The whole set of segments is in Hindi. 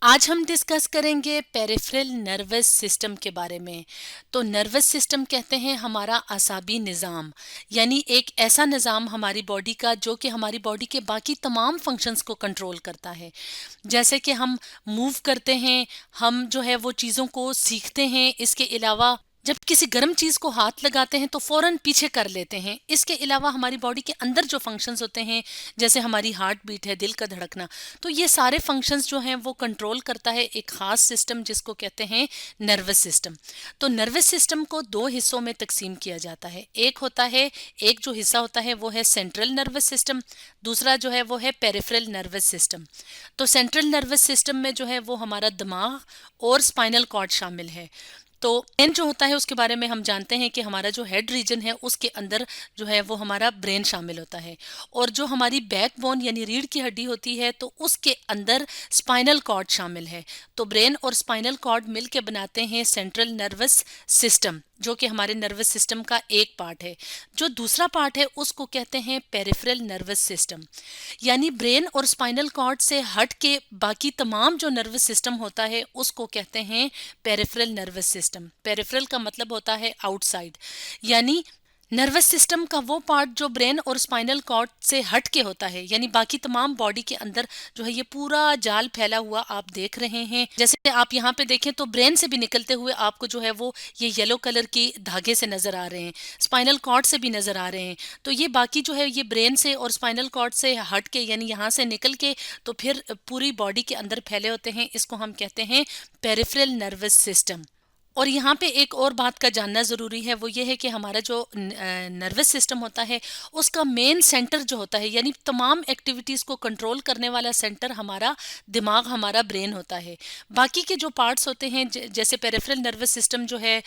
आज हम डिस्कस करेंगे पेरिफेरल नर्वस सिस्टम के बारे में। तो नर्वस सिस्टम कहते हैं हमारा आसाबी निज़ाम, यानी एक ऐसा निज़ाम हमारी बॉडी का जो कि हमारी बॉडी के बाकी तमाम फंक्शंस को कंट्रोल करता है। जैसे कि हम मूव करते हैं, हम जो है वो चीज़ों को सीखते हैं। इसके अलावा जब किसी गर्म चीज़ को हाथ लगाते हैं तो फ़ौरन पीछे कर लेते हैं। इसके अलावा हमारी बॉडी के अंदर जो फंक्शंस होते हैं, जैसे हमारी हार्ट बीट है, दिल का धड़कना, तो ये सारे फंक्शंस जो हैं वो कंट्रोल करता है एक ख़ास सिस्टम जिसको कहते हैं नर्वस सिस्टम। तो नर्वस सिस्टम को दो हिस्सों में तकसीम किया जाता है। एक जो हिस्सा होता है वो है सेंट्रल नर्वस सिस्टम, दूसरा जो है वो है पेरिफेरल नर्वस सिस्टम। तो सेंट्रल नर्वस सिस्टम में जो है वो हमारा दिमाग और स्पाइनल कॉर्ड शामिल है। तो ब्रेन जो होता है उसके बारे में हम जानते हैं कि हमारा जो हेड रीजन है उसके अंदर जो है वो हमारा ब्रेन शामिल होता है, और जो हमारी बैकबोन यानी रीढ़ की हड्डी होती है तो उसके अंदर स्पाइनल कॉर्ड शामिल है। तो ब्रेन और स्पाइनल कॉर्ड मिलके बनाते हैं सेंट्रल नर्वस सिस्टम, जो कि हमारे नर्वस सिस्टम का एक पार्ट है। जो दूसरा पार्ट है उसको कहते हैं पेरिफेरल नर्वस सिस्टम, यानी ब्रेन और स्पाइनल कॉर्ड से हट के बाकी तमाम जो नर्वस सिस्टम होता है उसको कहते हैं पेरिफेरल नर्वस सिस्टम। पेरिफेरल का मतलब होता है आउटसाइड, यानी नर्वस सिस्टम का वो पार्ट जो ब्रेन और स्पाइनल कॉर्ड से हट के होता है, यानी बाकी तमाम बॉडी के अंदर जो है ये पूरा जाल फैला हुआ आप देख रहे हैं। जैसे आप यहाँ पे देखें तो ब्रेन से भी निकलते हुए आपको जो है वो ये येलो कलर की धागे से नजर आ रहे हैं, स्पाइनल कॉर्ड से भी नजर आ रहे हैं। तो ये बाकी जो है ये ब्रेन से और स्पाइनल कॉर्ड से हट के यानी यहाँ से निकल के तो फिर पूरी बॉडी के अंदर फैले होते हैं। इसको हम कहते हैं पेरिफेरल नर्वस सिस्टम। और यहाँ पे एक और बात का जानना ज़रूरी है, वो ये है कि हमारा जो नर्वस सिस्टम होता है उसका मेन सेंटर जो होता है, यानी तमाम एक्टिविटीज़ को कंट्रोल करने वाला सेंटर हमारा दिमाग, हमारा ब्रेन होता है। बाकी के जो पार्ट्स होते हैं जैसे पेरिफेरल नर्वस सिस्टम जो है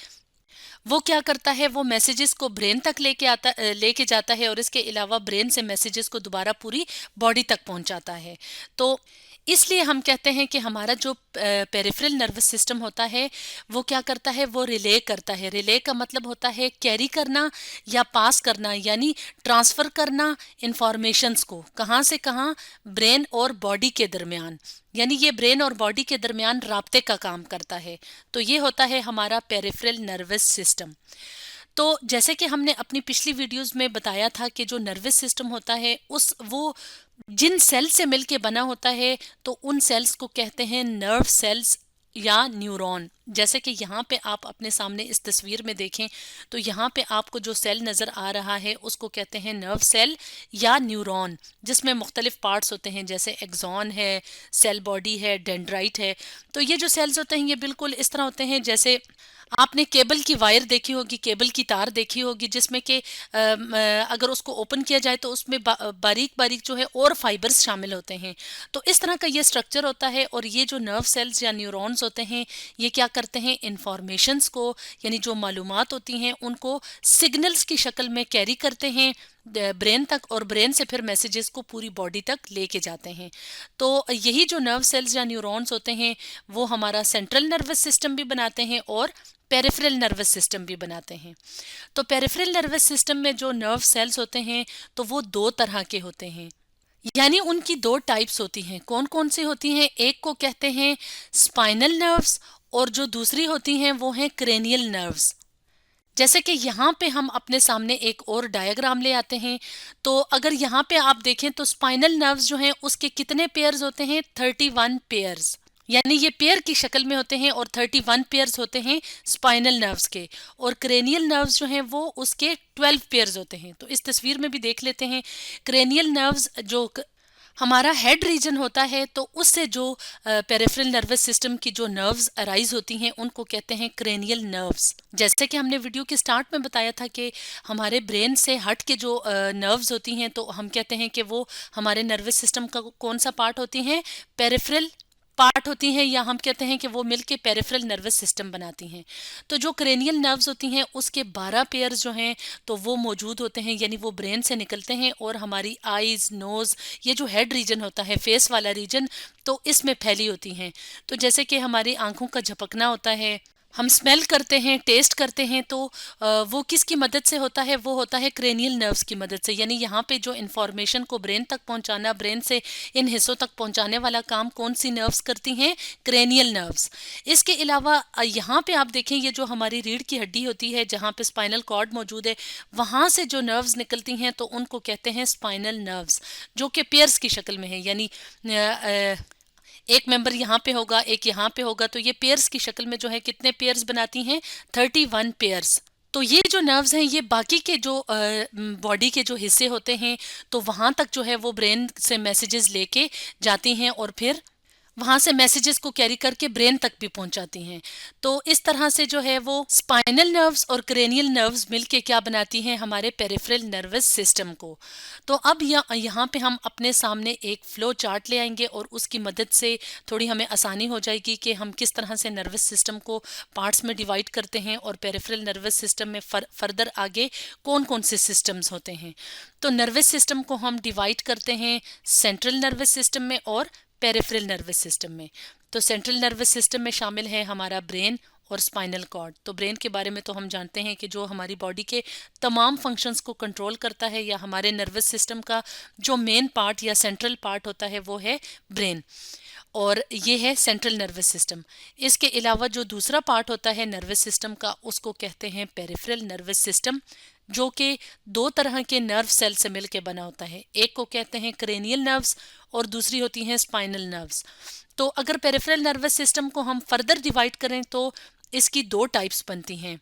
वो क्या करता है, वो मैसेजेस को ब्रेन तक लेके जाता है, और इसके अलावा ब्रेन से मैसेजेस को दोबारा पूरी बॉडी तक पहुंचाता है। तो इसलिए हम कहते हैं कि हमारा जो पेरिफेरल नर्वस सिस्टम होता है वो क्या करता है, वो रिले करता है। रिले का मतलब होता है कैरी करना या पास करना, यानी ट्रांसफ़र करना इंफॉर्मेशंस को कहाँ से कहाँ, ब्रेन और बॉडी के दरमियान, यानी ये ब्रेन और बॉडी के दरमियान राब्ते का काम करता है। तो ये होता है हमारा पेरिफेरल नर्वस सिस्टम। तो जैसे कि हमने अपनी पिछली वीडियोस में बताया था कि जो नर्वस सिस्टम होता है उस वो जिन सेल से मिलके बना होता है तो उन सेल्स को कहते हैं नर्व सेल्स या न्यूरॉन। जैसे कि यहाँ पे आप अपने सामने इस तस्वीर में देखें तो यहाँ पे आपको जो सेल नज़र आ रहा है उसको कहते हैं नर्व सेल या न्यूरॉन, जिसमें मुख्तलिफ पार्ट्स होते हैं जैसे एक्सॉन है, सेल बॉडी है, डेंड्राइट है। तो ये जो सेल्स होते हैं ये बिल्कुल इस तरह होते हैं जैसे आपने केबल की वायर देखी होगी, केबल की तार देखी होगी, जिसमें कि अगर उसको ओपन किया जाए तो उसमें बारीक बारीक जो है और फाइबर्स शामिल होते हैं। तो इस तरह का ये स्ट्रक्चर होता है। और ये जो नर्व सेल्स या न्यूरॉन्स होते हैं ये क्या करते हैं, इंफॉर्मेशंस को यानी जो मालूमात होती हैं उनको सिग्नल्स की शक्ल में कैरी करते हैं ब्रेन तक, और ब्रेन से फिर मैसेजेस को पूरी बॉडी तक लेके जाते हैं। तो यही जो नर्व सेल्स या न्यूरॉन्स होते हैं वो हमारा सेंट्रल नर्वस सिस्टम भी बनाते हैं और पेरिफेरल नर्वस सिस्टम भी बनाते हैं। तो पेरिफेरल नर्वस सिस्टम में जो नर्व सेल्स होते हैं तो वो दो तरह के होते हैं, यानी उनकी दो टाइप्स होती हैं। कौन कौन सी होती हैं, एक को कहते हैं स्पाइनल नर्व्स और जो दूसरी होती हैं वो हैं क्रेनियल नर्व्स। जैसे कि यहाँ पे हम अपने सामने एक और डायग्राम ले आते हैं। तो अगर यहाँ पे आप देखें तो स्पाइनल नर्व्स जो हैं उसके कितने पेयर्स होते हैं, 31 पेयर्स, यानी ये पेयर की शक्ल में होते हैं, और 31 पेयर्स होते हैं स्पाइनल नर्व्स के। और क्रेनियल नर्व्स जो हैं वो उसके 12 पेयर्स होते हैं। तो इस तस्वीर में भी देख लेते हैं, क्रेनियल नर्व्स जो हमारा हेड रीजन होता है तो उससे जो पेरिफेरल नर्वस सिस्टम की जो नर्व्स अराइज होती हैं उनको कहते हैं क्रेनियल नर्व्स। जैसे कि हमने वीडियो के स्टार्ट में बताया था कि हमारे ब्रेन से हट के जो नर्व्स होती हैं तो हम कहते हैं कि वो हमारे नर्वस सिस्टम का कौन सा पार्ट होती हैं, पेरिफेरल पार्ट होती हैं, या हम कहते हैं कि वो मिलके पेरिफेरल नर्वस सिस्टम बनाती हैं। तो जो क्रेनियल नर्व्स होती हैं उसके 12 पेयर्स जो हैं तो वो मौजूद होते हैं, यानी वो ब्रेन से निकलते हैं और हमारी आईज, नोज़, ये जो हेड रीजन होता है, फेस वाला रीजन, तो इसमें फैली होती हैं। तो जैसे कि हमारी आंखों का झपकना होता है, हम स्मेल करते हैं, टेस्ट करते हैं, तो वो किसकी मदद से होता है? वो होता है क्रेनियल नर्व्स की मदद से। यानी यहाँ पे जो इन्फॉर्मेशन को ब्रेन तक पहुँचाना, ब्रेन से इन हिस्सों तक पहुँचाने वाला काम कौन सी नर्व्स करती हैं? Cranial nerves. इसके अलावा यहाँ पे आप देखें, ये जो हमारी रीढ़ की हड्डी होती है जहाँ पे स्पाइनल कॉर्ड मौजूद है, वहाँ से जो नर्व्स निकलती हैं तो उनको कहते हैं स्पाइनल नर्व्स, जो कि पेयर्स की शक्ल में है। यानी एक मेंबर यहाँ पे होगा, एक यहाँ पे होगा, तो ये पेयर्स की शक्ल में जो है कितने पेयर्स बनाती हैं? 31 पेयर्स। तो ये जो नर्व्स हैं, ये बाकी के जो बॉडी के जो हिस्से होते हैं, तो वहाँ तक जो है वो ब्रेन से मैसेजेस लेके जाती हैं और फिर वहां से मैसेजेस को कैरी करके ब्रेन तक भी पहुंचाती हैं। तो इस तरह से जो है वो स्पाइनल नर्व्स और क्रेनियल नर्व्स मिलके क्या बनाती हैं? हमारे पेरिफेरल नर्वस सिस्टम को। तो अब यहाँ पे हम अपने सामने एक फ्लो चार्ट ले आएंगे और उसकी मदद से थोड़ी हमें आसानी हो जाएगी कि हम किस तरह से नर्वस सिस्टम को पार्ट्स में डिवाइड करते हैं और पेरिफेरल नर्वस सिस्टम में फर्दर आगे कौन कौन से सिस्टम्स होते हैं। तो नर्वस सिस्टम को हम डिवाइड करते हैं सेंट्रल नर्वस सिस्टम में और पेरिफेरल नर्वस सिस्टम में। तो सेंट्रल नर्वस सिस्टम में शामिल है हमारा ब्रेन और स्पाइनल कॉर्ड। तो ब्रेन के बारे में तो हम जानते हैं कि जो हमारी बॉडी के तमाम फंक्शंस को कंट्रोल करता है, या हमारे नर्वस सिस्टम का जो मेन पार्ट या सेंट्रल पार्ट होता है वो है ब्रेन, और ये है सेंट्रल नर्वस सिस्टम। इसके अलावा जो दूसरा पार्ट होता है नर्वस सिस्टम का, उसको कहते हैं पेरिफेरल नर्वस सिस्टम, जो कि दो तरह के नर्व सेल से मिलकर बना होता है। एक को कहते हैं क्रेनियल नर्व्स और दूसरी होती हैं स्पाइनल नर्व्स। तो अगर पेरिफेरल नर्वस सिस्टम को हम फर्दर डिवाइड करें तो इसकी दो टाइप्स बनती हैं।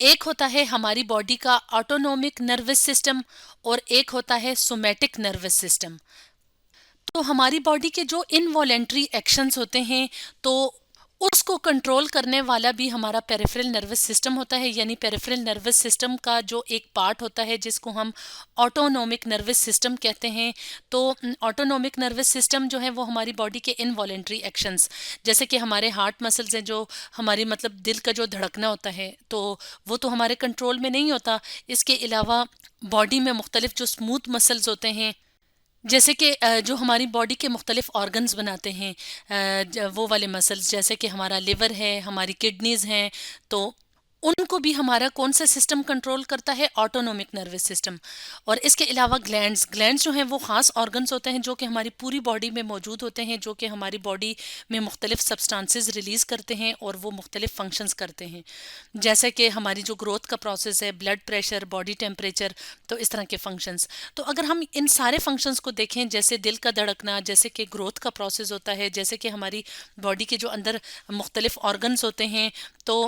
एक होता है हमारी बॉडी का ऑटोनोमिक नर्वस सिस्टम और एक होता है सोमैटिक नर्वस सिस्टम। तो हमारी बॉडी के जो इनवॉलेंट्री एक्शंस होते हैं, तो उसको कंट्रोल करने वाला भी हमारा पेरिफेरल नर्वस सिस्टम होता है। यानी पेरिफेरल नर्वस सिस्टम का जो एक पार्ट होता है जिसको हम ऑटोनोमिक नर्वस सिस्टम कहते हैं। तो ऑटोनोमिक नर्वस सिस्टम जो है वो हमारी बॉडी के इनवॉलेंट्री एक्शंस, जैसे कि हमारे हार्ट मसल्स हैं, जो हमारी मतलब दिल का जो धड़कना होता है, तो वो तो हमारे कंट्रोल में नहीं होता। इसके अलावा बॉडी में मुख्तलिफ जो स्मूथ मसल्स होते हैं, जैसे कि जो हमारी बॉडी के मुख्तलिफ ऑर्गन्स बनाते हैं, वो वाले मसल्स, जैसे कि हमारा लिवर है, हमारी किडनीज हैं, तो उनको भी हमारा कौन सा सिस्टम कंट्रोल करता है? Autonomic nervous system. और इसके अलावा ग्लैंड्स जो हैं वो ख़ास ऑर्गन्स होते हैं जो कि हमारी पूरी बॉडी में मौजूद होते हैं, जो कि हमारी बॉडी में मुख्तलिफ सब्सटेंसेस रिलीज़ करते हैं और वो मुख्तलिफ फंक्शंस करते हैं, जैसे कि हमारी जो ग्रोथ का प्रोसेस है, ब्लड प्रेशर, बॉडी टेम्परेचर, तो इस तरह के फंक्शंस। तो अगर हम इन सारे फंक्शंस को देखें, जैसे दिल का धड़कना, जैसे कि ग्रोथ का प्रोसेस होता है, जैसे कि हमारी बॉडी के जो अंदर मुख्तलिफ ऑर्गन्स होते हैं, तो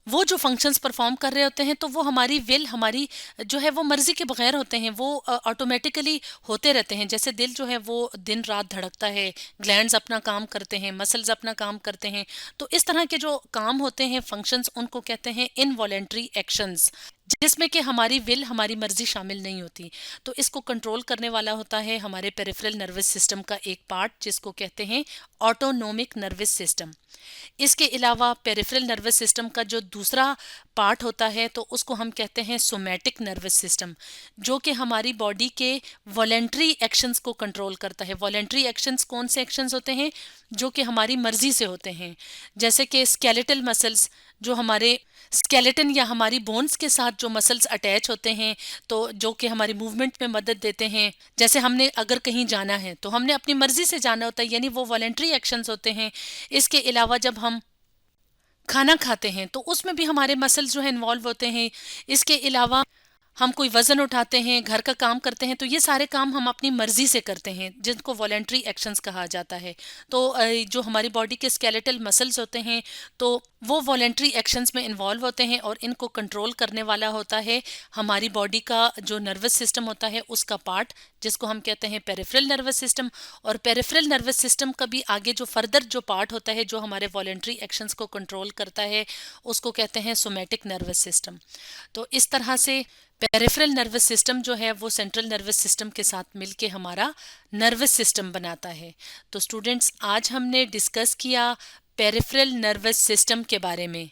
वो जो फंक्शंस परफॉर्म कर रहे होते हैं, तो वो हमारी विल, हमारी जो है वो मर्जी के बगैर होते हैं, वो ऑटोमेटिकली होते रहते हैं। जैसे दिल जो है वो दिन रात धड़कता है, ग्लैंड्स अपना काम करते हैं, मसल्स अपना काम करते हैं। तो इस तरह के जो काम होते हैं, फंक्शंस, उनको कहते हैं इनवॉलेंट्री एक्शंस, जिसमें कि हमारी विल, हमारी मर्जी शामिल नहीं होती। तो इसको कंट्रोल करने वाला होता है हमारे पेरिफेरल नर्वस सिस्टम का एक पार्ट, जिसको कहते हैं ऑटोनोमिक नर्वस सिस्टम। इसके अलावा पेरिफेरल नर्वस सिस्टम का जो दूसरा पार्ट होता है, तो उसको हम कहते हैं सोमैटिक नर्वस सिस्टम, जो कि हमारी बॉडी के वॉलेंट्री एक्शंस को कंट्रोल करता है। वॉलेंट्री एक्शंस कौन से एक्शंस होते हैं? जो कि हमारी मर्जी से होते हैं, जैसे कि स्केलेटल मसल्स, जो हमारे स्केलेटन या हमारी बोन्स के साथ जो मसल्स अटैच होते हैं, तो जो कि हमारी मूवमेंट में मदद देते हैं। जैसे हमने अगर कहीं जाना है तो हमने अपनी मर्जी से जाना होता है, यानी वो वॉलेंट्री एक्शंस होते हैं। इसके अलावा जब हम खाना खाते हैं तो उसमें भी हमारे मसल्स जो है इन्वॉल्व होते हैं। इसके अलावा हम कोई वजन उठाते हैं, घर का काम करते हैं, तो ये सारे काम हम अपनी मर्जी से करते हैं, जिनको वॉलेंट्री एक्शंस कहा जाता है। तो जो हमारी बॉडी के स्केलेटल मसल्स होते हैं, तो वो वॉलेंट्री एक्शंस में इन्वॉल्व होते हैं और इनको कंट्रोल करने वाला होता है हमारी बॉडी का जो नर्वस सिस्टम होता है, उसका पार्ट, जिसको हम कहते हैं पेरिफेरल नर्वस सिस्टम। और पेरिफेरल नर्वस सिस्टम का भी आगे जो फर्दर जो पार्ट होता है, जो हमारे वॉलेंट्री एक्शंस को कंट्रोल करता है, उसको कहते हैं सोमैटिक नर्वस सिस्टम। तो इस तरह से पेरिफेरल नर्वस सिस्टम जो है वो सेंट्रल नर्वस सिस्टम के साथ मिलके हमारा नर्वस सिस्टम बनाता है। तो स्टूडेंट्स, आज हमने डिस्कस किया पेरिफेरल नर्वस सिस्टम के बारे में।